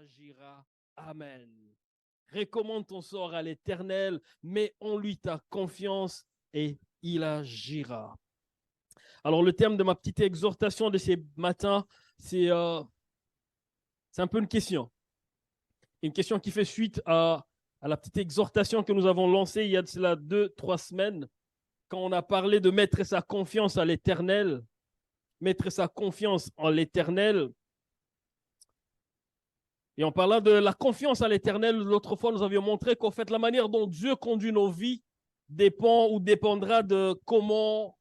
agira. Amen. Recommande ton sort à l'Éternel, mets en lui ta confiance et il agira. Alors, le thème de ma petite exhortation de ces matins, c'est un peu une question. Une question qui fait suite à la petite exhortation que nous avons lancée il y a de cela 2-3 semaines, quand on a parlé de mettre sa confiance à l'Éternel, mettre sa confiance en l'Éternel. Et en parlant de la confiance à l'Éternel, l'autre fois, nous avions montré qu'en fait, la manière dont Dieu conduit nos vies dépend ou dépendra de comment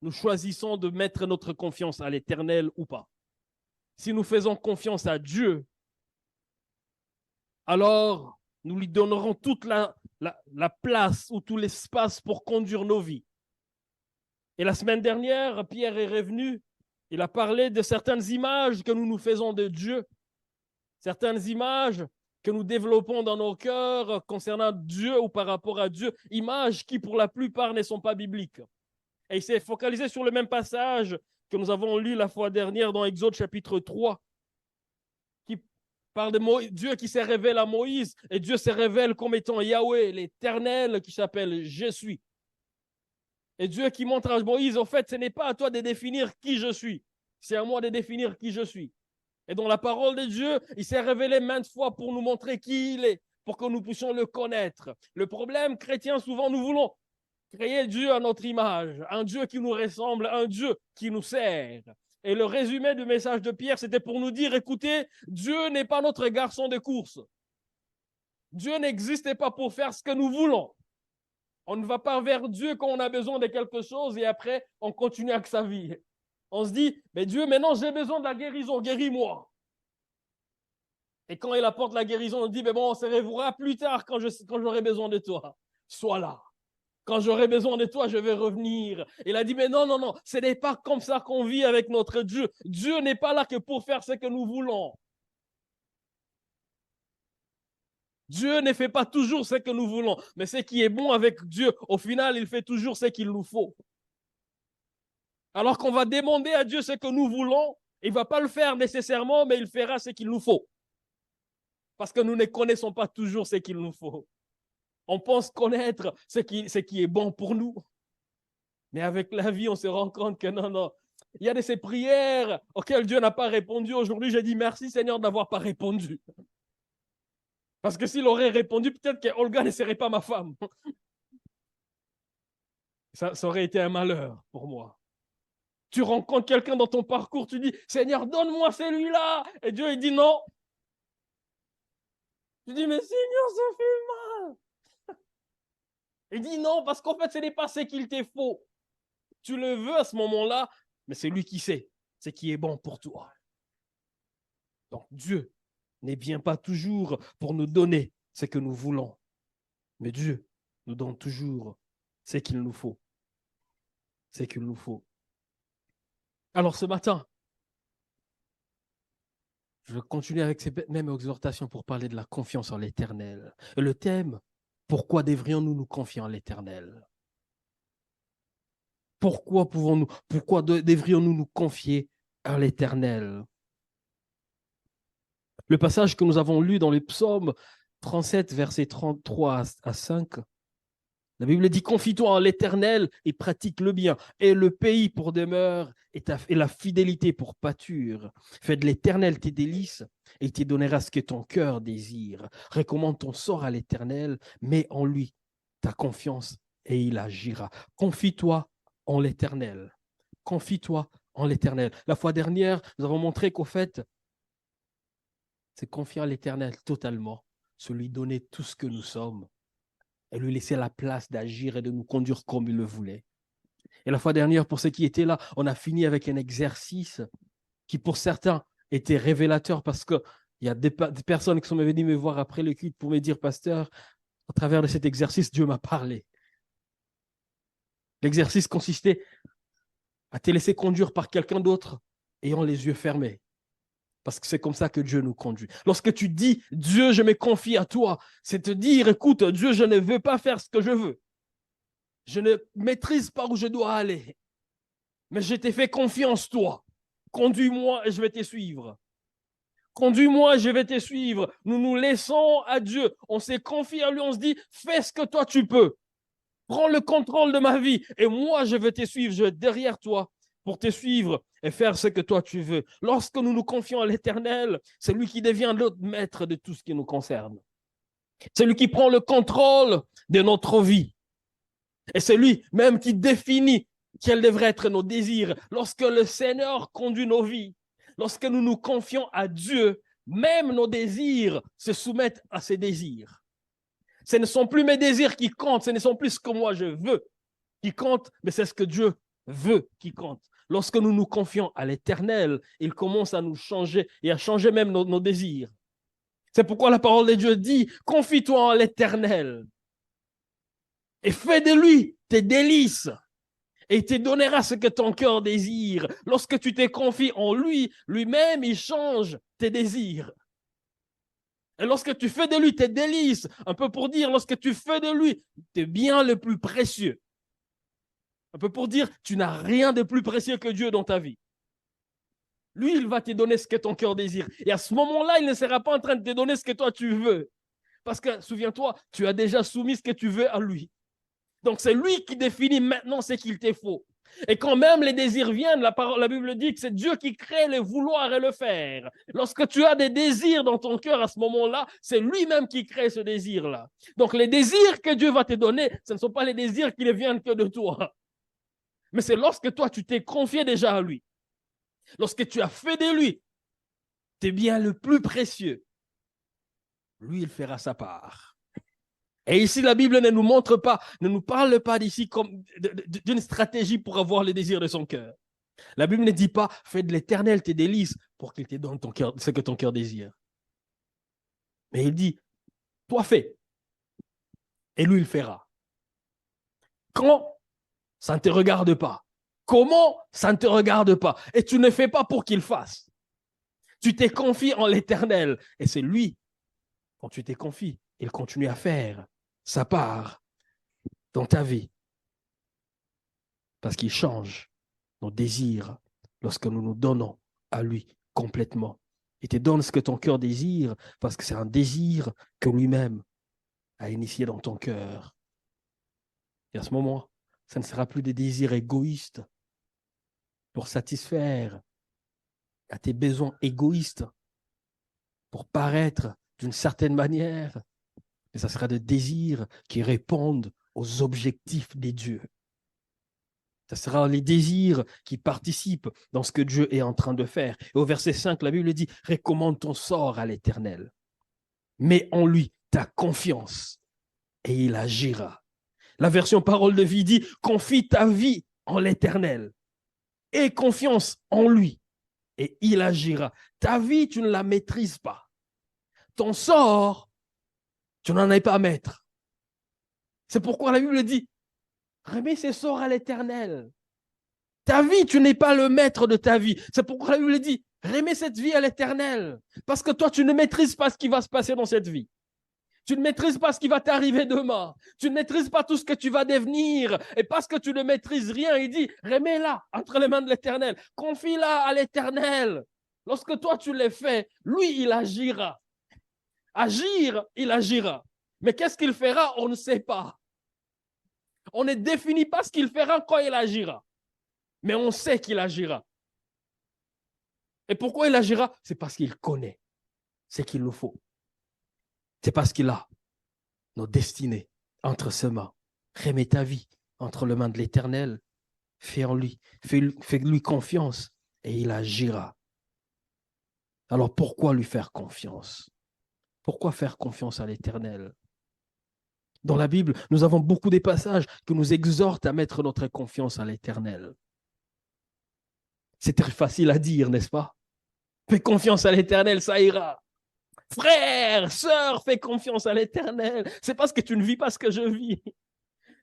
nous choisissons de mettre notre confiance à l'Éternel ou pas. Si nous faisons confiance à Dieu, alors nous lui donnerons toute la place ou tout l'espace pour conduire nos vies. Et la semaine dernière, Pierre est revenu, il a parlé de certaines images que nous nous faisons de Dieu, certaines images que nous développons dans nos cœurs concernant Dieu ou par rapport à Dieu, images qui pour la plupart ne sont pas bibliques. Et il s'est focalisé sur le même passage que nous avons lu la fois dernière dans Exode chapitre 3, qui parle de Dieu qui se révèle à Moïse, et Dieu se révèle comme étant Yahweh, l'Éternel, qui s'appelle Je suis. Et Dieu qui montre à Moïse, en fait, ce n'est pas à toi de définir qui je suis, c'est à moi de définir qui je suis. Et dans la parole de Dieu, il s'est révélé maintes fois pour nous montrer qui il est, pour que nous puissions le connaître. Le problème, chrétien, souvent, nous voulons créer Dieu à notre image, un Dieu qui nous ressemble, un Dieu qui nous sert. Et le résumé du message de Pierre, c'était pour nous dire, écoutez, Dieu n'est pas notre garçon de course. Dieu n'existe pas pour faire ce que nous voulons. On ne va pas vers Dieu quand on a besoin de quelque chose et après, on continue avec sa vie. On se dit, mais Dieu, maintenant j'ai besoin de la guérison, guéris-moi. Et quand il apporte la guérison, on dit, mais bon, on se reverra plus tard quand j'aurai besoin de toi. Sois là. Quand j'aurai besoin de toi, je vais revenir. Il a dit, mais non, non, non, ce n'est pas comme ça qu'on vit avec notre Dieu. Dieu n'est pas là que pour faire ce que nous voulons. Dieu ne fait pas toujours ce que nous voulons, mais ce qui est bon avec Dieu, au final, il fait toujours ce qu'il nous faut. Alors qu'on va demander à Dieu ce que nous voulons, il ne va pas le faire nécessairement, mais il fera ce qu'il nous faut. Parce que nous ne connaissons pas toujours ce qu'il nous faut. On pense connaître ce qui est bon pour nous. Mais avec la vie, on se rend compte que non, non. Il y a de ces prières auxquelles Dieu n'a pas répondu. Aujourd'hui, j'ai dit merci Seigneur d'avoir pas répondu. Parce que s'il aurait répondu, peut-être qu'Olga ne serait pas ma femme. Ça aurait été un malheur pour moi. Tu rencontres quelqu'un dans ton parcours, tu dis, Seigneur, donne-moi celui-là. Et Dieu, il dit non. Tu dis, mais Seigneur, ça fait mal. Il dit non, parce qu'en fait, ce n'est pas ce qu'il te faut. Tu le veux à ce moment-là, mais c'est lui qui sait ce qui est bon pour toi. Donc, Dieu ne vient pas toujours pour nous donner ce que nous voulons, mais Dieu nous donne toujours ce qu'il nous faut. Ce qu'il nous faut. Alors, ce matin, je vais continuer avec ces mêmes exhortations pour parler de la confiance en l'Éternel. Et le thème, pourquoi devrions-nous nous confier en l'Éternel? Pourquoi devrions-nous nous confier à l'Éternel? Le passage que nous avons lu dans les psaumes 37, versets 33 à 5, la Bible dit, confie-toi en l'Éternel et pratique le bien, et le pays pour demeure et la fidélité pour pâture. Fais de l'Éternel tes délices, et il te donnera ce que ton cœur désire. Recommande ton sort à l'Éternel, mets en lui ta confiance, et il agira. Confie-toi en l'Éternel. Confie-toi en l'Éternel. La fois dernière, nous avons montré qu'au fait, c'est confier en l'Éternel totalement, se lui donner tout ce que nous sommes, et lui laisser la place d'agir et de nous conduire comme il le voulait. Et la fois dernière, pour ceux qui étaient là, on a fini avec un exercice qui, pour certains, était révélateur parce qu'il y a des personnes qui sont venues me voir après le culte pour me dire, pasteur, à travers de cet exercice, Dieu m'a parlé. L'exercice consistait à te laisser conduire par quelqu'un d'autre ayant les yeux fermés. Parce que c'est comme ça que Dieu nous conduit. Lorsque tu dis, Dieu, je me confie à toi, c'est te dire, écoute, Dieu, je ne veux pas faire ce que je veux. Je ne maîtrise pas où je dois aller. Mais je t'ai fait confiance, toi. Conduis-moi et je vais te suivre. Conduis-moi, je vais te suivre. Nous nous laissons à Dieu. On s'est confié à lui, on se dit, fais ce que toi tu peux. Prends le contrôle de ma vie et moi, je vais te suivre. Je vais être derrière toi pour te suivre et faire ce que toi tu veux. Lorsque nous nous confions à l'Éternel, c'est lui qui devient notre maître de tout ce qui nous concerne. C'est lui qui prend le contrôle de notre vie. Et c'est lui même qui définit quels devraient être nos désirs. Lorsque le Seigneur conduit nos vies, lorsque nous nous confions à Dieu, même nos désirs se soumettent à ses désirs. Ce ne sont plus mes désirs qui comptent, ce ne sont plus ce que moi je veux qui compte, mais c'est ce que Dieu veut qui compte. Lorsque nous nous confions à l'Éternel, il commence à nous changer et à changer même nos désirs. C'est pourquoi la parole de Dieu dit, confie-toi en l'Éternel et fais de lui tes délices et il te donnera ce que ton cœur désire. Lorsque tu te confies en lui, lui-même, il change tes désirs. Et lorsque tu fais de lui tes délices, un peu pour dire, lorsque tu fais de lui tes biens les plus précieux, un peu pour dire, tu n'as rien de plus précieux que Dieu dans ta vie. Lui, il va te donner ce que ton cœur désire. Et à ce moment-là, il ne sera pas en train de te donner ce que toi tu veux. Parce que, souviens-toi, tu as déjà soumis ce que tu veux à lui. Donc, c'est lui qui définit maintenant ce qu'il te faut. Et quand même les désirs viennent, la Bible dit que c'est Dieu qui crée le vouloir et le faire. Lorsque tu as des désirs dans ton cœur à ce moment-là, c'est lui-même qui crée ce désir-là. Donc, les désirs que Dieu va te donner, ce ne sont pas les désirs qui ne viennent que de toi. Mais c'est lorsque toi, tu t'es confié déjà à lui. Lorsque tu as fait de lui tes biens le plus précieux, lui, il fera sa part. Et ici, la Bible ne nous montre pas, ne nous parle pas d'ici comme d'une stratégie pour avoir les désirs de son cœur. La Bible ne dit pas, fais de l'Éternel tes délices pour qu'il te donne ton cœur, ce que ton cœur désire. Mais il dit, toi fais, et lui, il fera. Quand? Ça ne te regarde pas. Comment? Ça ne te regarde pas. Et tu ne fais pas pour qu'il fasse. Tu t'es confié en l'Éternel. Et c'est lui, quand tu t'es confié, il continue à faire sa part dans ta vie. Parce qu'il change nos désirs lorsque nous nous donnons à lui complètement. Il te donne ce que ton cœur désire parce que c'est un désir que lui-même a initié dans ton cœur. Et à ce moment, ça ne sera plus des désirs égoïstes pour satisfaire à tes besoins égoïstes, pour paraître d'une certaine manière, mais ça sera des désirs qui répondent aux objectifs des dieux. Ça sera les désirs qui participent dans ce que Dieu est en train de faire. Et au verset 5, la Bible dit, recommande ton sort à l'Éternel. Mets en lui ta confiance et il agira. La version parole de vie dit, confie ta vie en l'Éternel. Aie confiance en lui et il agira. Ta vie, tu ne la maîtrises pas. Ton sort, tu n'en es pas maître. C'est pourquoi la Bible dit, remets ses sorts à l'Éternel. Ta vie, tu n'es pas le maître de ta vie. C'est pourquoi la Bible dit, remets cette vie à l'Éternel. Parce que toi, tu ne maîtrises pas ce qui va se passer dans cette vie. Tu ne maîtrises pas ce qui va t'arriver demain. Tu ne maîtrises pas tout ce que tu vas devenir. Et parce que tu ne maîtrises rien, il dit, remets-la entre les mains de l'Éternel. Confie-la à l'Éternel. Lorsque toi, tu l'as fait, lui, il agira. Agir, il agira. Mais qu'est-ce qu'il fera? On ne sait pas. On ne définit pas ce qu'il fera quand il agira. Mais on sait qu'il agira. Et pourquoi il agira? C'est parce qu'il connaît ce qu'il nous faut. C'est parce qu'il a nos destinées entre ses mains. Remets ta vie entre les mains de l'Éternel. Fais en lui, fais-lui confiance et il agira. Alors pourquoi lui faire confiance? Pourquoi faire confiance à l'Éternel? Dans la Bible, nous avons beaucoup de passages qui nous exhortent à mettre notre confiance à l'Éternel. C'est très facile à dire, n'est-ce pas? Fais confiance à l'Éternel, ça ira. Frère, sœur, fais confiance à l'Éternel. C'est parce que tu ne vis pas ce que je vis.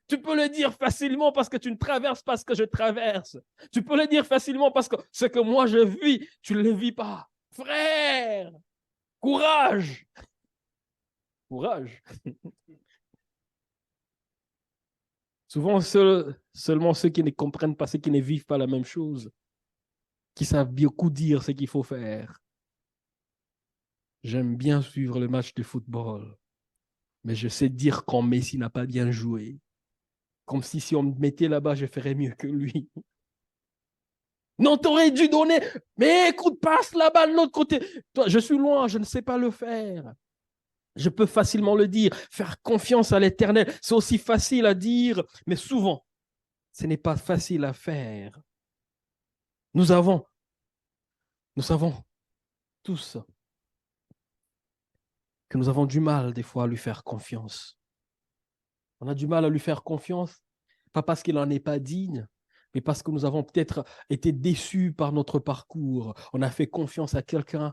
Tu peux le dire facilement parce que tu ne traverses pas ce que je traverse. Tu peux le dire facilement parce que ce que moi je vis, tu ne le vis pas. Frère, courage. Courage. Souvent, seulement ceux qui ne comprennent pas, ceux qui ne vivent pas la même chose, qui savent beaucoup dire ce qu'il faut faire. J'aime bien suivre le match de football, mais je sais dire quand Messi n'a pas bien joué. Comme si on me mettait là-bas, je ferais mieux que lui. Non, t'aurais dû donner. Mais écoute, passe la balle de l'autre côté. Toi, je suis loin, je ne sais pas le faire. Je peux facilement le dire. Faire confiance à l'Éternel, c'est aussi facile à dire, mais souvent, ce n'est pas facile à faire. Nous savons tous que nous avons du mal des fois à lui faire confiance. On a du mal à lui faire confiance, pas parce qu'il n'en est pas digne, mais parce que nous avons peut-être été déçus par notre parcours. On a fait confiance à quelqu'un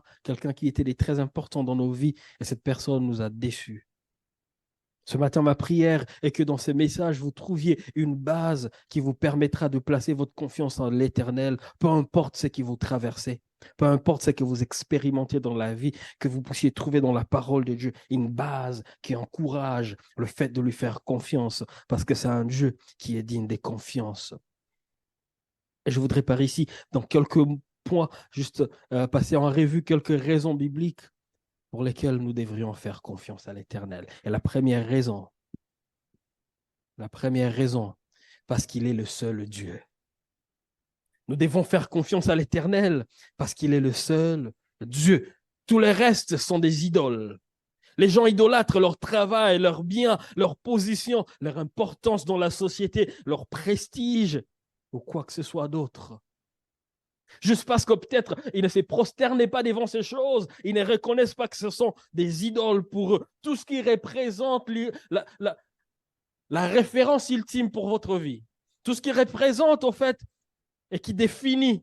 qui était très important dans nos vies, et cette personne nous a déçus. Ce matin, ma prière est que dans ces messages, vous trouviez une base qui vous permettra de placer votre confiance en l'Éternel, peu importe ce qui vous traversez, peu importe ce que vous expérimentez dans la vie, que vous puissiez trouver dans la parole de Dieu une base qui encourage le fait de lui faire confiance, parce que c'est un Dieu qui est digne de confiance. Et je voudrais par ici, dans quelques points, juste passer en revue quelques raisons bibliques pour lesquelles nous devrions faire confiance à l'Éternel. Et la première raison, parce qu'il est le seul Dieu. Nous devons faire confiance à l'Éternel parce qu'il est le seul Dieu. Tous les restes sont des idoles. Les gens idolâtrent leur travail, leurs biens, leur position, leur importance dans la société, leur prestige ou quoi que ce soit d'autre. Juste parce que peut-être ils ne se prosternent pas devant ces choses, ils ne reconnaissent pas que ce sont des idoles pour eux. Tout ce qui représente la référence ultime pour votre vie, tout ce qui représente au fait et qui définit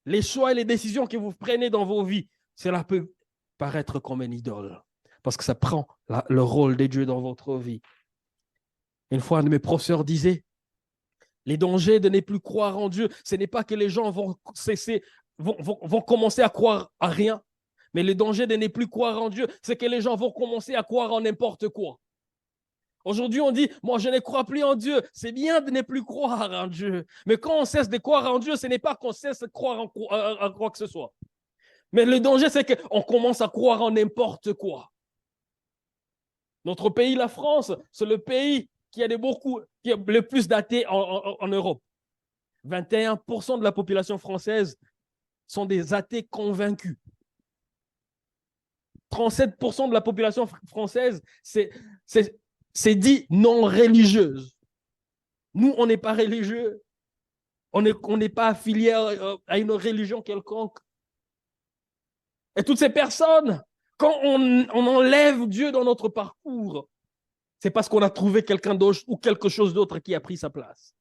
les choix et les décisions que vous prenez dans vos vies, cela peut paraître comme une idole parce que ça prend le rôle de Dieu dans votre vie. Une fois, un de mes professeurs disait, les dangers de ne plus croire en Dieu, ce n'est pas que les gens vont commencer à croire à rien, mais le danger de ne plus croire en Dieu, c'est que les gens vont commencer à croire en n'importe quoi. Aujourd'hui, on dit, moi, je ne crois plus en Dieu. C'est bien de ne plus croire en Dieu. Mais quand on cesse de croire en Dieu, ce n'est pas qu'on cesse de croire en quoi que ce soit. Mais le danger, c'est qu'on commence à croire en n'importe quoi. Notre pays, la France, c'est le pays qui a le plus d'athées en Europe. 21% de la population française sont des athées convaincus. 37% de la population française, c'est dit non religieuse. Nous, on n'est pas religieux. On n'est pas affilié à une religion quelconque. Et toutes ces personnes, quand on enlève Dieu dans notre parcours, c'est parce qu'on a trouvé quelqu'un d'autre ou quelque chose d'autre qui a pris sa place.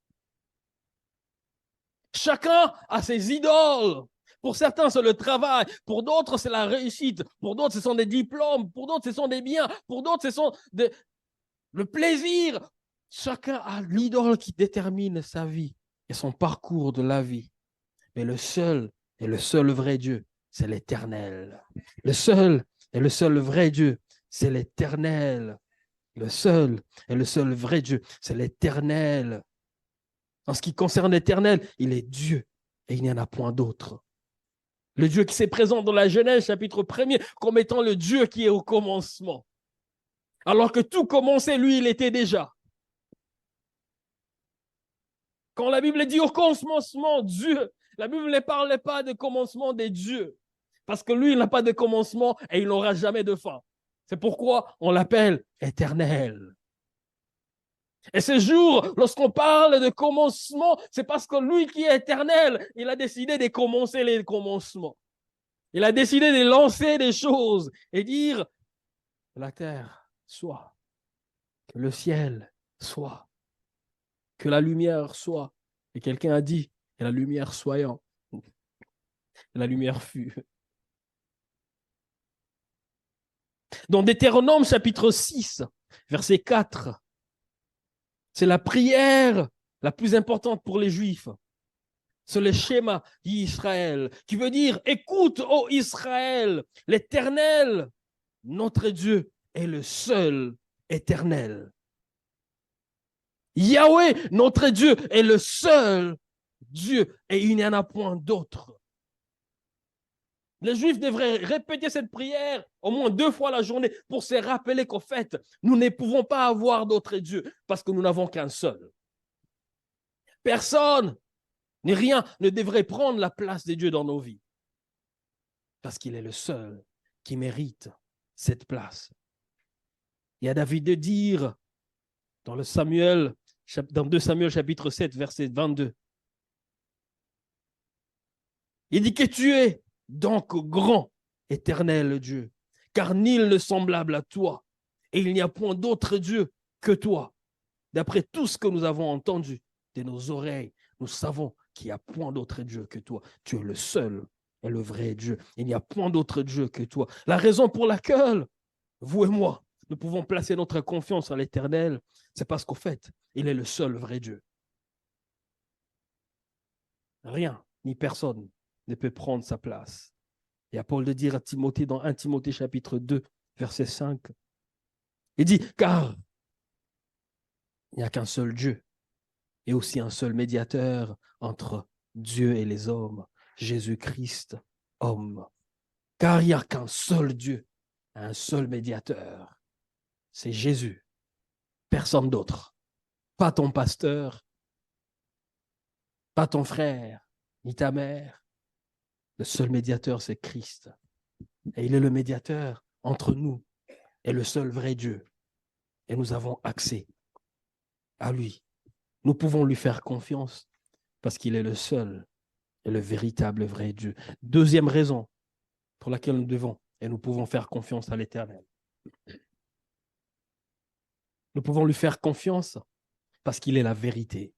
Chacun a ses idoles. Pour certains, c'est le travail. Pour d'autres, c'est la réussite. Pour d'autres, ce sont des diplômes. Pour d'autres, ce sont des biens. Pour d'autres, ce sont le plaisir. Chacun a l'idole qui détermine sa vie et son parcours de la vie. Mais le seul vrai Dieu, c'est l'Éternel. Le seul vrai Dieu, c'est l'Éternel. Le seul vrai Dieu, c'est l'Éternel. En ce qui concerne l'Éternel, il est Dieu et il n'y en a point d'autre. Le Dieu qui s'est présent dans la Genèse, chapitre 1er, comme étant le Dieu qui est au commencement. Alors que tout commençait, lui, il était déjà. Quand la Bible dit au commencement, Dieu, la Bible ne parle pas de commencement des dieux. Parce que lui, il n'a pas de commencement et il n'aura jamais de fin. C'est pourquoi on l'appelle éternel. Et ce jour, lorsqu'on parle de commencement, c'est parce que lui qui est éternel, il a décidé de commencer les commencements. Il a décidé de lancer des choses et dire que la terre soit, que le ciel soit, que la lumière soit. Et quelqu'un a dit, et la lumière soyant, et la lumière fut. Dans Deutéronome chapitre 6, verset 4, c'est la prière la plus importante pour les Juifs. C'est le schéma d'Israël, qui veut dire, écoute, ô Israël, l'Éternel, notre Dieu, est le seul éternel. Yahweh, notre Dieu, est le seul Dieu, et il n'y en a point d'autre. Les Juifs devraient répéter cette prière au moins 2 fois la journée pour se rappeler qu'au fait, nous ne pouvons pas avoir d'autre Dieu parce que nous n'avons qu'un seul. Personne, ni rien, ne devrait prendre la place de Dieu dans nos vies parce qu'il est le seul qui mérite cette place. Il y a David de dire dans 2 Samuel chapitre 7, verset 22, il dit que tu es donc grand, éternel Dieu, car nul n'est semblable à toi, et il n'y a point d'autre Dieu que toi. D'après tout ce que nous avons entendu de nos oreilles, nous savons qu'il n'y a point d'autre Dieu que toi. Tu es le seul et le vrai Dieu. Il n'y a point d'autre Dieu que toi. La raison pour laquelle, vous et moi, nous pouvons placer notre confiance en l'Éternel, c'est parce qu'au fait, il est le seul vrai Dieu. Rien, ni personne ne peut prendre sa place. Il y a Paul de dire à Timothée dans 1 Timothée chapitre 2, verset 5, il dit, car il n'y a qu'un seul Dieu et aussi un seul médiateur entre Dieu et les hommes, Jésus-Christ, homme. Car il n'y a qu'un seul Dieu, un seul médiateur, c'est Jésus, personne d'autre. Pas ton pasteur, pas ton frère, ni ta mère. Le seul médiateur, c'est Christ. Et il est le médiateur entre nous et le seul vrai Dieu. Et nous avons accès à lui. Nous pouvons lui faire confiance parce qu'il est le seul et le véritable vrai Dieu. Deuxième raison pour laquelle nous devons et nous pouvons faire confiance à l'Éternel. Nous pouvons lui faire confiance parce qu'il est la vérité.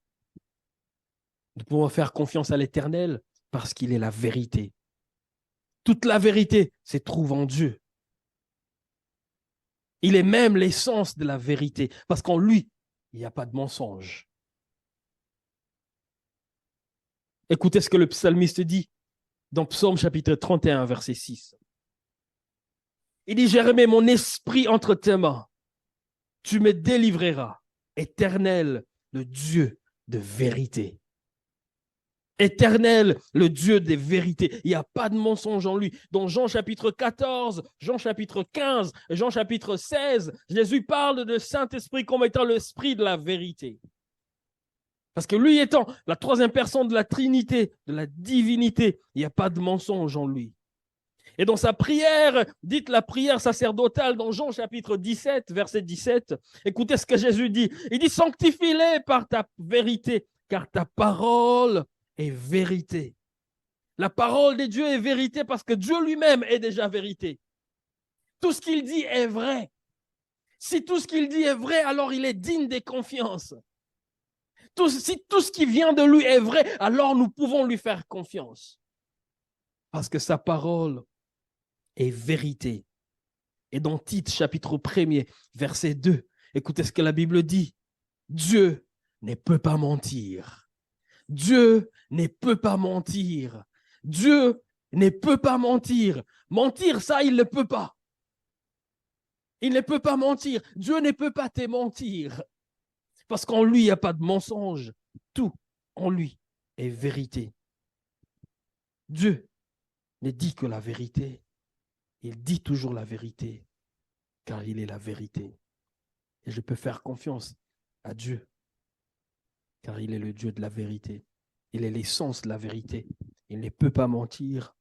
Nous pouvons faire confiance à l'Éternel parce qu'il est la vérité. Toute la vérité se trouve en Dieu. Il est même l'essence de la vérité parce qu'en lui, il n'y a pas de mensonge. Écoutez ce que le psalmiste dit dans Psaume chapitre 31, verset 6. Il dit, j'ai remis mon esprit entre tes mains. Tu me délivreras, Éternel, le Dieu de vérité. Éternel, le Dieu des vérités. Il n'y a pas de mensonge en lui. Dans Jean chapitre 14, Jean chapitre 15, Jean chapitre 16, Jésus parle de Saint-Esprit comme étant l'esprit de la vérité. Parce que lui étant la troisième personne de la Trinité, de la divinité, il n'y a pas de mensonge en lui. Et dans sa prière, dite la prière sacerdotale dans Jean chapitre 17, verset 17, écoutez ce que Jésus dit. Il dit, sanctifie-les par ta vérité, car ta parole est vérité. La parole de Dieu est vérité parce que Dieu lui-même est déjà vérité. Tout ce qu'il dit est vrai. Si tout ce qu'il dit est vrai, alors il est digne de confiance. Si tout ce qui vient de lui est vrai, alors nous pouvons lui faire confiance. Parce que sa parole est vérité. Et dans Tite, chapitre 1er, verset 2, écoutez ce que la Bible dit. Dieu ne peut pas mentir. Dieu ne peut pas mentir. Dieu ne peut pas mentir. Mentir, ça, il ne peut pas. Il ne peut pas mentir. Dieu ne peut pas te mentir. Parce qu'en lui, il n'y a pas de mensonge. Tout en lui est vérité. Dieu ne dit que la vérité. Il dit toujours la vérité, car il est la vérité. Et je peux faire confiance à Dieu, car il est le Dieu de la vérité. Il est l'essence de la vérité. Il ne peut pas mentir.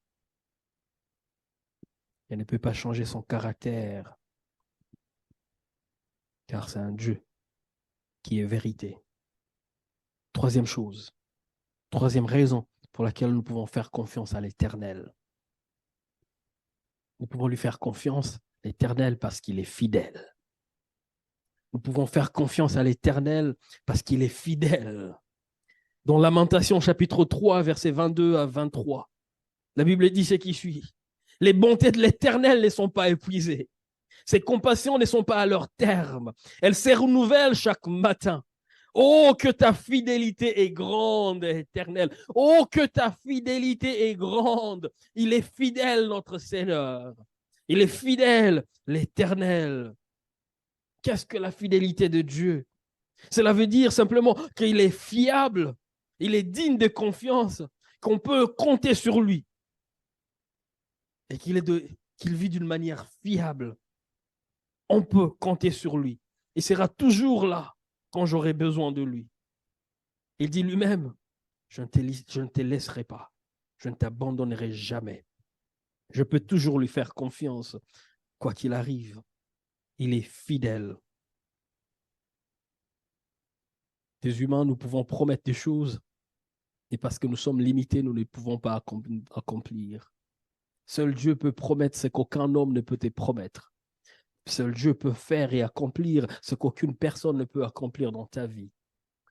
Il ne peut pas changer son caractère, car c'est un Dieu qui est vérité. Troisième chose, troisième raison pour laquelle nous pouvons faire confiance à l'Éternel. Nous pouvons lui faire confiance à l'Éternel parce qu'il est fidèle. Nous pouvons faire confiance à l'Éternel parce qu'il est fidèle. Dans Lamentation chapitre 3, versets 22 à 23, la Bible dit ce qui suit. Les bontés de l'Éternel ne sont pas épuisées. Ses compassions ne sont pas à leur terme. Elles se renouvellent chaque matin. Oh, que ta fidélité est grande, Éternel. Oh, que ta fidélité est grande. Il est fidèle, notre Seigneur. Il est fidèle, l'Éternel. Qu'est-ce que la fidélité de Dieu? Cela veut dire simplement qu'il est fiable, il est digne de confiance, qu'on peut compter sur lui. et qu'il vit d'une manière fiable, on peut compter sur lui. Il sera toujours là quand j'aurai besoin de lui. Il dit lui-même, je ne te laisserai pas, je ne t'abandonnerai jamais. Je peux toujours lui faire confiance, quoi qu'il arrive. Il est fidèle. Des humains, nous pouvons promettre des choses, et parce que nous sommes limités, nous ne pouvons pas accomplir. Seul Dieu peut promettre ce qu'aucun homme ne peut te promettre. Seul Dieu peut faire et accomplir ce qu'aucune personne ne peut accomplir dans ta vie.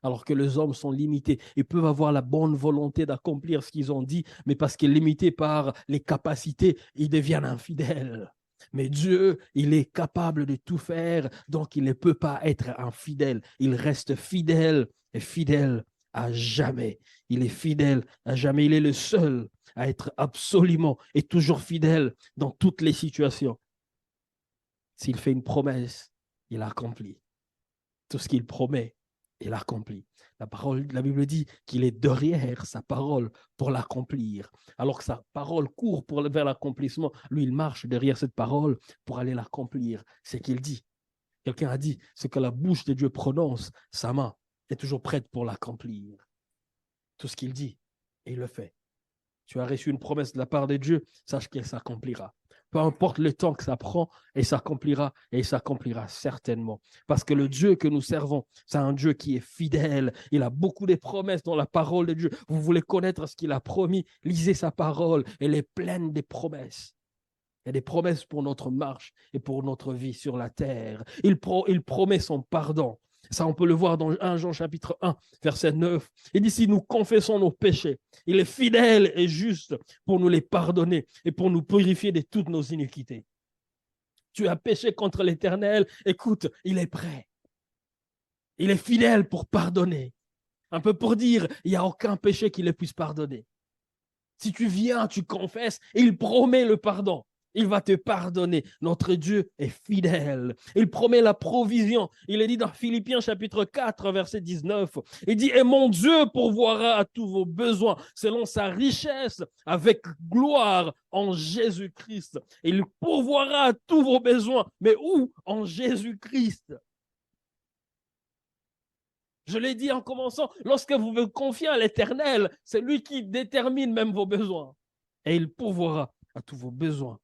Alors que les hommes sont limités. Ils peuvent avoir la bonne volonté d'accomplir ce qu'ils ont dit, mais parce qu'ils sont limités par les capacités, ils deviennent infidèles. Mais Dieu, il est capable de tout faire, donc il ne peut pas être infidèle. Il reste fidèle et fidèle à jamais. Il est fidèle à jamais. Il est le seul à être absolument et toujours fidèle dans toutes les situations. S'il fait une promesse, il accomplit. Tout ce qu'il promet, il accomplit. La Bible dit qu'il est derrière sa parole pour l'accomplir. Alors que sa parole court vers l'accomplissement, lui, il marche derrière cette parole pour aller l'accomplir. C'est qu'il dit. Quelqu'un a dit, ce que la bouche de Dieu prononce, sa main est toujours prête pour l'accomplir. Tout ce qu'il dit, et il le fait. Tu as reçu une promesse de la part de Dieu, sache qu'elle s'accomplira. Peu importe le temps que ça prend, et s'accomplira certainement. Parce que le Dieu que nous servons, c'est un Dieu qui est fidèle. Il a beaucoup de promesses dans la parole de Dieu. Vous voulez connaître ce qu'il a promis, lisez sa parole. Elle est pleine de promesses. Il y a des promesses pour notre marche et pour notre vie sur la terre. Il promet son pardon. Ça, on peut le voir dans 1 Jean chapitre 1, verset 9. Il dit, si nous confessons nos péchés, il est fidèle et juste pour nous les pardonner et pour nous purifier de toutes nos iniquités. Tu as péché contre l'Éternel, écoute, il est prêt. Il est fidèle pour pardonner. Un peu pour dire, il n'y a aucun péché qu'il ne puisse pardonner. Si tu viens, tu confesses, il promet le pardon. Il va te pardonner. Notre Dieu est fidèle. Il promet la provision. Il est dit dans Philippiens chapitre 4, verset 19. Il dit, et mon Dieu pourvoira à tous vos besoins selon sa richesse avec gloire en Jésus-Christ. Il pourvoira à tous vos besoins. Mais où? En Jésus-Christ. Je l'ai dit en commençant, lorsque vous vous confiez à l'Éternel, c'est lui qui détermine même vos besoins. Et il pourvoira à tous vos besoins.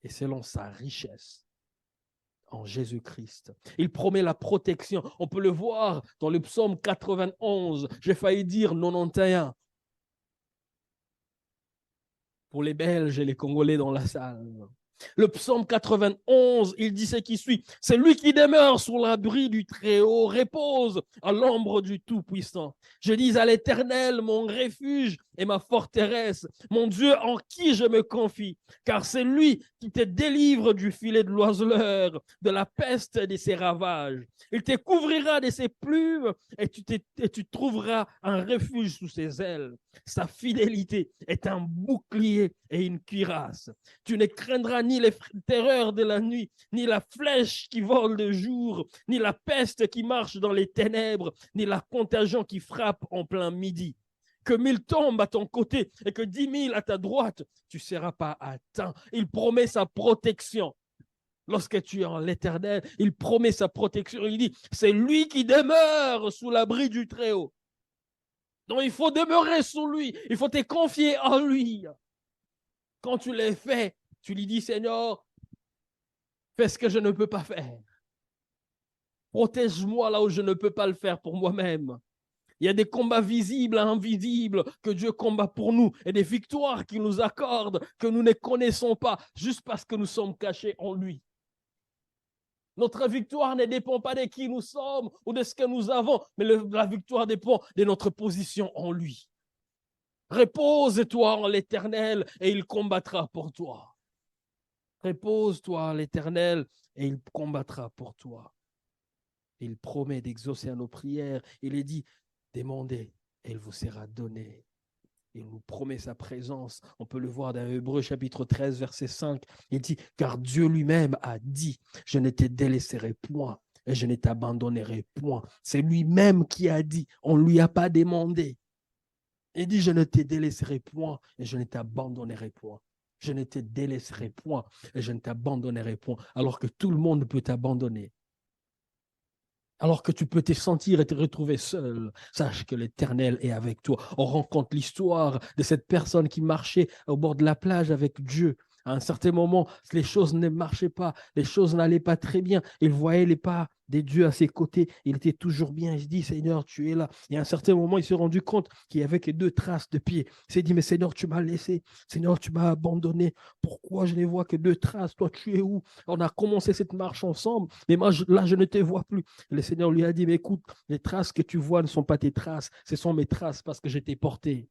Et selon sa richesse en Jésus-Christ. Il promet la protection. On peut le voir dans le psaume 91. J'ai failli dire 91. Pour les Belges et les Congolais dans la salle. Le psaume 91, il dit ce qui suit. C'est lui qui demeure sous l'abri du Très-Haut, repose à l'ombre du Tout-Puissant. Je dis à l'Éternel, mon refuge et ma forteresse, mon Dieu en qui je me confie, car c'est lui qui te délivre du filet de l'oiseleur, de la peste et de ses ravages. Il te couvrira de ses plumes et tu trouveras un refuge sous ses ailes. Sa fidélité est un bouclier et une cuirasse. Tu ne craindras ni les terreurs de la nuit, ni la flèche qui vole de jour, ni la peste qui marche dans les ténèbres, ni la contagion qui frappe en plein midi. Que 1000 tombent à ton côté et que 10 000 à ta droite, tu ne seras pas atteint. Il promet sa protection. Lorsque tu es en l'Éternel, il promet sa protection. Il dit, c'est lui qui demeure sous l'abri du Très-Haut. Donc il faut demeurer sous lui. Il faut te confier en lui. Quand tu l'as fait, tu lui dis, Seigneur, fais ce que je ne peux pas faire. Protège-moi là où je ne peux pas le faire pour moi-même. Il y a des combats visibles et invisibles que Dieu combat pour nous et des victoires qu'il nous accorde que nous ne connaissons pas juste parce que nous sommes cachés en lui. Notre victoire ne dépend pas de qui nous sommes ou de ce que nous avons, mais la victoire dépend de notre position en lui. Repose-toi en l'Éternel et il combattra pour toi. Repose-toi en l'Éternel et il combattra pour toi. Il promet d'exaucer à nos prières. Il est dit, demandez et il vous sera donné. Il nous promet sa présence. On peut le voir dans Hébreux chapitre 13, verset 5. Il dit, car Dieu lui-même a dit, je ne te délaisserai point et je ne t'abandonnerai point. C'est lui-même qui a dit, on ne lui a pas demandé. Il dit, je ne te délaisserai point et je ne t'abandonnerai point. Je ne te délaisserai point et je ne t'abandonnerai point. Alors que tout le monde peut t'abandonner. Alors que tu peux te sentir et te retrouver seul, sache que l'Éternel est avec toi. On rencontre l'histoire de cette personne qui marchait au bord de la plage avec Dieu. À un certain moment, les choses ne marchaient pas, les choses n'allaient pas très bien. Il voyait les pas des dieux à ses côtés. Il était toujours bien. Il se dit, Seigneur, tu es là. Et à un certain moment, il s'est rendu compte qu'il n'y avait que 2 traces de pieds. Il s'est dit, mais Seigneur, tu m'as laissé. Seigneur, tu m'as abandonné. Pourquoi je ne vois que 2 traces? Toi, tu es où? On a commencé cette marche ensemble, mais moi, là, je ne te vois plus. Le Seigneur lui a dit, mais écoute, les traces que tu vois ne sont pas tes traces, ce sont mes traces parce que je t'ai porté.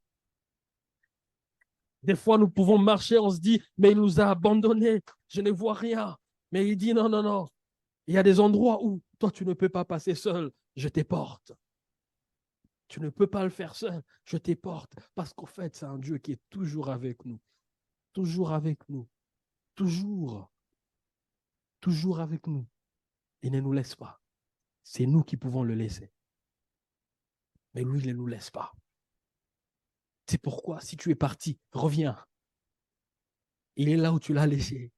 Des fois, nous pouvons marcher, on se dit, mais il nous a abandonnés, je ne vois rien. Mais il dit, non, non, non, il y a des endroits où toi, tu ne peux pas passer seul, je te porte. Tu ne peux pas le faire seul, je te porte. Parce qu'au fait, c'est un Dieu qui est toujours avec nous, toujours avec nous, toujours, toujours avec nous. Il ne nous laisse pas. C'est nous qui pouvons le laisser. Mais lui, il ne nous laisse pas. C'est pourquoi, si tu es parti, reviens. Il est là où tu l'as laissé.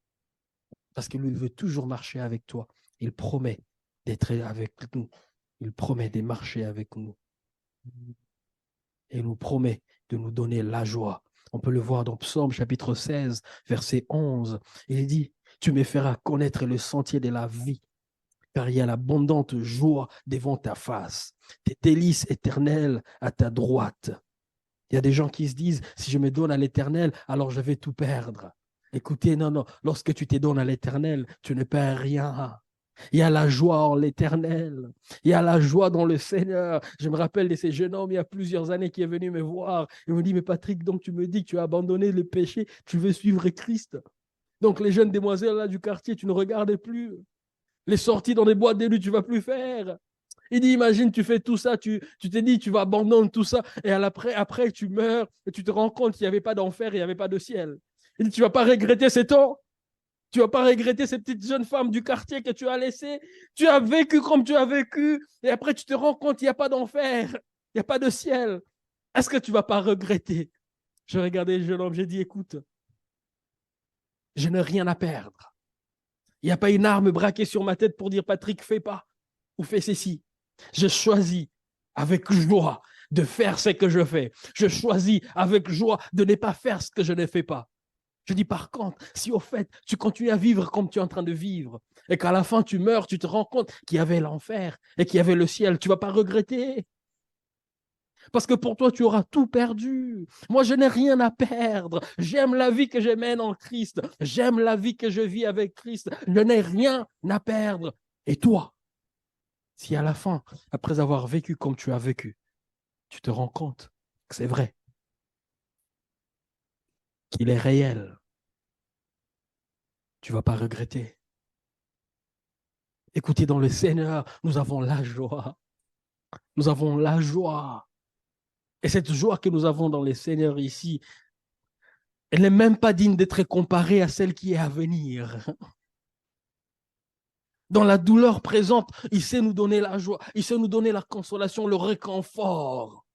Parce que lui, il veut toujours marcher avec toi. Il promet d'être avec nous. Il promet de marcher avec nous. Et il nous promet de nous donner la joie. On peut le voir dans Psaume chapitre 16, verset 11. Il dit, tu me feras connaître le sentier de la vie, car il y a l'abondante joie devant ta face. Tes délices éternelles à ta droite. Il y a des gens qui se disent, si je me donne à l'Éternel, alors je vais tout perdre. Écoutez, non, non, lorsque tu te donnes à l'Éternel, tu ne perds rien. Il y a la joie en l'Éternel. Il y a la joie dans le Seigneur. Je me rappelle de ces jeunes hommes il y a plusieurs années qui est venu me voir. Il me dit, mais Patrick, donc tu me dis que tu as abandonné le péché, tu veux suivre Christ. Donc les jeunes demoiselles là du quartier, tu ne regardes plus. Les sorties dans les boîtes de nuit, tu ne vas plus faire. Il dit, imagine, tu fais tout ça, tu te dis, tu vas abandonner tout ça, et après, tu meurs, et tu te rends compte qu'il n'y avait pas d'enfer, il n'y avait pas de ciel. Il dit, tu ne vas pas regretter ces temps, tu ne vas pas regretter ces petites jeunes femmes du quartier que tu as laissées. Tu as vécu comme tu as vécu, et après, tu te rends compte qu'il n'y a pas d'enfer, il n'y a pas de ciel. Est-ce que tu ne vas pas regretter? Je regardais le jeune homme, j'ai dit, écoute, je n'ai rien à perdre. Il n'y a pas une arme braquée sur ma tête pour dire, Patrick, fais pas, ou fais ceci. Je choisis avec joie de faire ce que je fais. Je choisis avec joie de ne pas faire ce que je ne fais pas. Je dis par contre, si au fait, tu continues à vivre comme tu es en train de vivre et qu'à la fin tu meurs, tu te rends compte qu'il y avait l'enfer et qu'il y avait le ciel, tu ne vas pas regretter. Parce que pour toi, tu auras tout perdu. Moi, je n'ai rien à perdre. J'aime la vie que je mène en Christ. J'aime la vie que je vis avec Christ. Je n'ai rien à perdre. Et toi, si à la fin, après avoir vécu comme tu as vécu, tu te rends compte que c'est vrai, qu'il est réel, tu ne vas pas regretter. Écoutez, dans le Seigneur, nous avons la joie. Nous avons la joie. Et cette joie que nous avons dans le Seigneur ici, elle n'est même pas digne d'être comparée à celle qui est à venir. Dans la douleur présente, il sait nous donner la joie, il sait nous donner la consolation, le réconfort.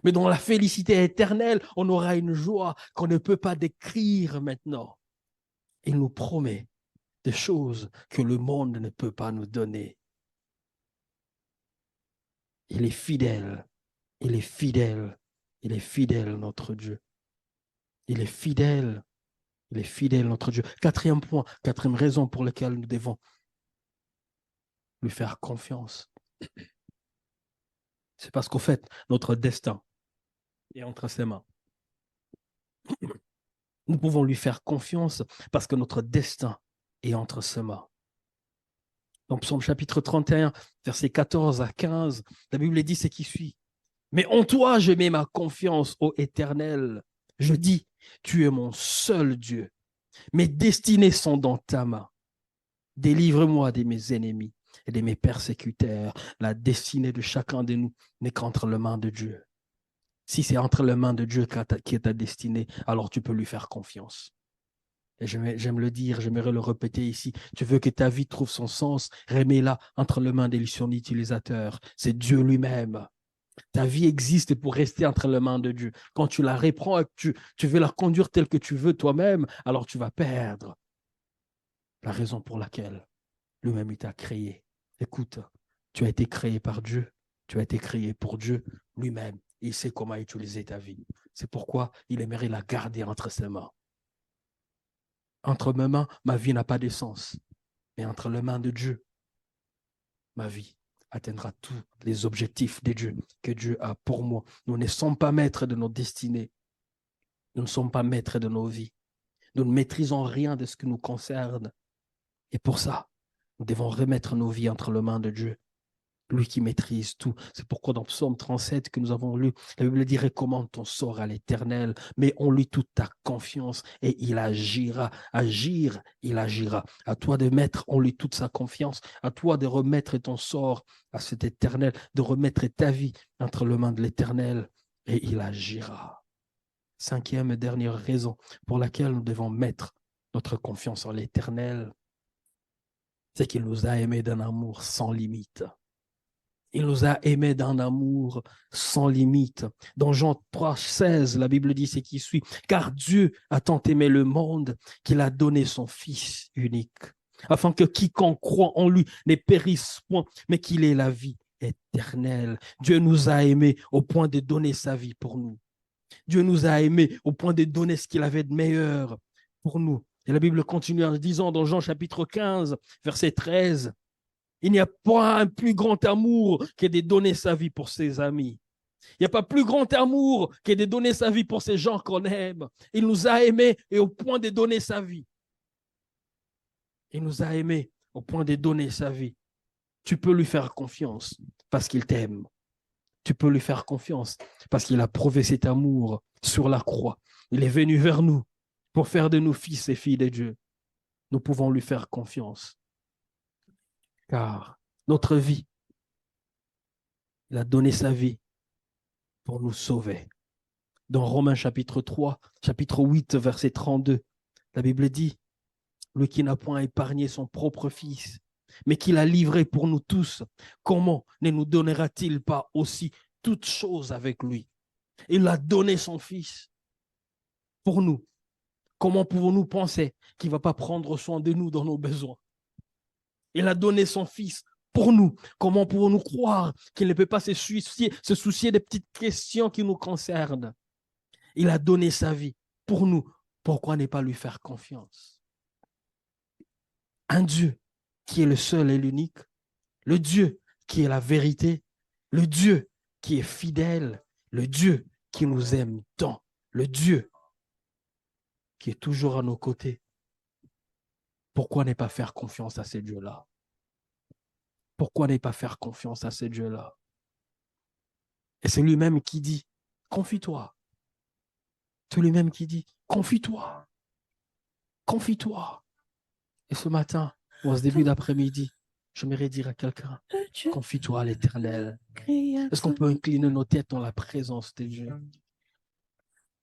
Mais dans la félicité éternelle, on aura une joie qu'on ne peut pas décrire maintenant. Il nous promet des choses que le monde ne peut pas nous donner. Il est fidèle, il est fidèle, il est fidèle, notre Dieu. Il est fidèle, notre Dieu. Quatrième point, quatrième raison pour laquelle nous devons lui faire confiance. C'est parce qu'au fait, notre destin est entre ses mains. Nous pouvons lui faire confiance parce que notre destin est entre ses mains. Dans Psaume chapitre 31, versets 14 à 15, la Bible dit ce qui suit. Mais en toi, je mets ma confiance, ô Éternel. Je dis, tu es mon seul Dieu. Mes destinées sont dans ta main. Délivre-moi de mes ennemis et de mes persécuteurs. La destinée de chacun de nous n'est qu'entre les mains de Dieu. Si c'est entre les mains de Dieu qui est ta destinée, alors tu peux lui faire confiance. Et j'aime le dire, j'aimerais le répéter ici. Tu veux que ta vie trouve son sens, remets-la entre les mains de son utilisateur. C'est Dieu lui-même. Ta vie existe pour rester entre les mains de Dieu. Quand tu la reprends et que tu veux la conduire telle que tu veux toi-même, alors tu vas perdre la raison pour laquelle lui-même il t'a créé. Écoute, tu as été créé par Dieu, tu as été créé pour Dieu lui-même. Il sait comment utiliser ta vie. C'est pourquoi il aimerait la garder entre ses mains. Entre mes mains, ma vie n'a pas de sens. Mais entre les mains de Dieu, ma vie atteindra tous les objectifs de Dieu que Dieu a pour moi. Nous ne sommes pas maîtres de nos destinées. Nous ne sommes pas maîtres de nos vies. Nous ne maîtrisons rien de ce qui nous concerne. Et pour ça, nous devons remettre nos vies entre les mains de Dieu. Lui qui maîtrise tout. C'est pourquoi dans Psaume 37 que nous avons lu, la Bible dit « Recommande ton sort à l'Éternel, mais on lui toute ta confiance et il agira. » Agir, il agira. À toi de mettre en lui toute sa confiance, à toi de remettre ton sort à cet Éternel, de remettre ta vie entre les mains de l'Éternel et il agira. Cinquième et dernière raison pour laquelle nous devons mettre notre confiance en l'Éternel, c'est qu'il nous a aimés d'un amour sans limite. Il nous a aimés d'un amour sans limite. Dans Jean 3,16, la Bible dit ce qui suit. Car Dieu a tant aimé le monde qu'il a donné son Fils unique, afin que quiconque croit en lui ne périsse point, mais qu'il ait la vie éternelle. Dieu nous a aimés au point de donner sa vie pour nous. Dieu nous a aimés au point de donner ce qu'il avait de meilleur pour nous. Et la Bible continue en disant dans Jean chapitre 15, verset 13, il n'y a pas un plus grand amour que de donner sa vie pour ses amis. Il n'y a pas plus grand amour que de donner sa vie pour ces gens qu'on aime. Il nous a aimés et au point de donner sa vie. Il nous a aimés au point de donner sa vie. Tu peux lui faire confiance parce qu'il t'aime. Tu peux lui faire confiance parce qu'il a prouvé cet amour sur la croix. Il est venu vers nous pour faire de nous fils et filles de Dieu. Nous pouvons lui faire confiance. Car notre vie, il a donné sa vie pour nous sauver. Dans Romains chapitre 3, chapitre 8, verset 32, la Bible dit, lui qui n'a point épargné son propre fils, mais qui l'a livré pour nous tous, comment ne nous donnera-t-il pas aussi toutes choses avec lui? Il a donné son fils pour nous. Comment pouvons-nous penser qu'il ne va pas prendre soin de nous dans nos besoins? Il a donné son fils pour nous. Comment pouvons-nous croire qu'il ne peut pas se soucier des petites questions qui nous concernent? Il a donné sa vie pour nous. Pourquoi ne pas lui faire confiance? Un Dieu qui est le seul et l'unique, le Dieu qui est la vérité, le Dieu qui est fidèle, le Dieu qui nous aime tant, le Dieu qui est toujours à nos côtés. Pourquoi ne pas faire confiance à ces dieux-là? Pourquoi ne pas faire confiance à ces dieux-là? Et c'est lui-même qui dit, confie-toi. C'est lui-même qui dit, confie-toi. Confie-toi. Et ce matin, ou en ce début d'après-midi, j'aimerais dire à quelqu'un, confie-toi à l'Éternel. Est-ce qu'on peut incliner nos têtes dans la présence de Dieu?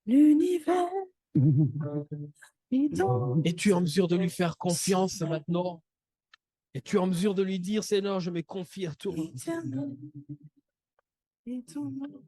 L'univers. Es-tu en mesure de lui faire confiance maintenant? Es-tu en mesure de lui dire, Seigneur, je me confie à toi? Et ton nom